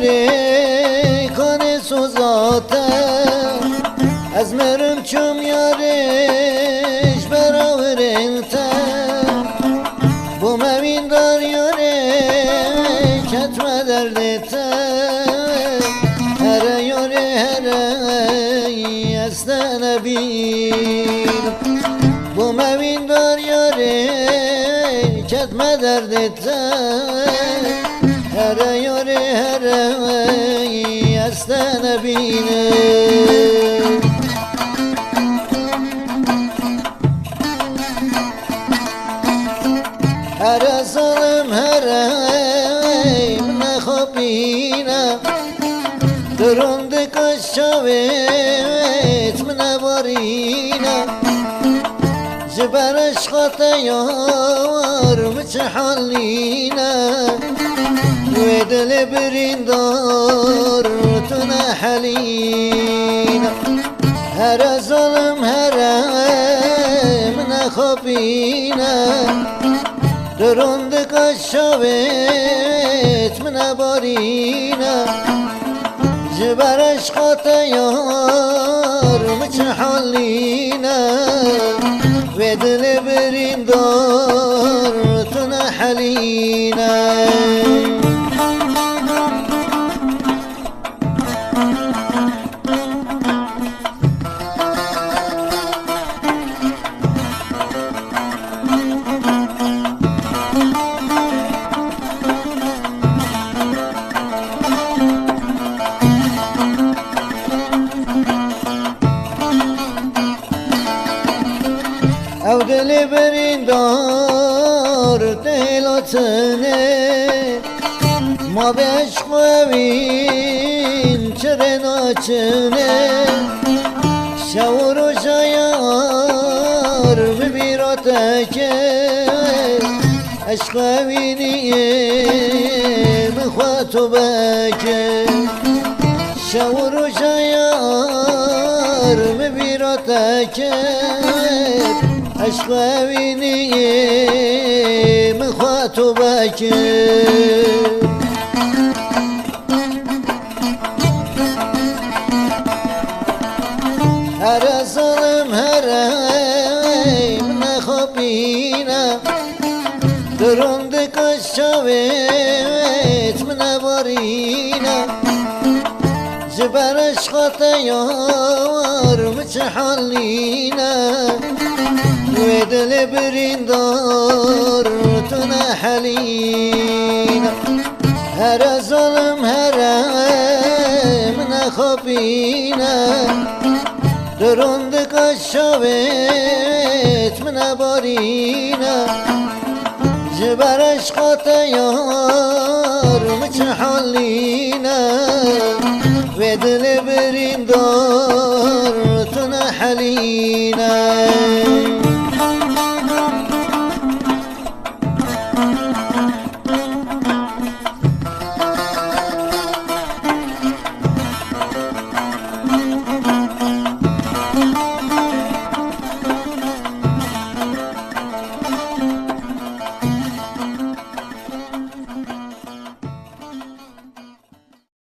یاری کنی سوزاته از مرم چوم یاریش براورنته bu mevindar yore ketme derdete Here yore here estene bil Bu mevindar yore ketme derdete Here yore here estene bil Her zalim her ne khobina Durundu kaşavet mne varina Jiber aşkata yar mçhalina Ve dili birindar tuna halina Her zalim her ne khobina درند کشاوت من بارینا جبرش خطیار مچه حالینا و دل بریندار تن حلینا او دل بریندار دلاتنه ما به عشق اوین چره ناچنه شور و شایار ببیراته که عشق اوینیه بخواه تو بکه شور و شایار ببیراته که عشق اوینیه مخواه تو بکه هر ظالم هر نخوابینه درند کشاوت من بارینه جبرش خطیار مچه حالینه و دل بریندار تن حلینا هر ظالم هر نخوابینا درند کشاوت من بارینا جبرش خطیار مچه حالینا و دل بریندار تن حلینا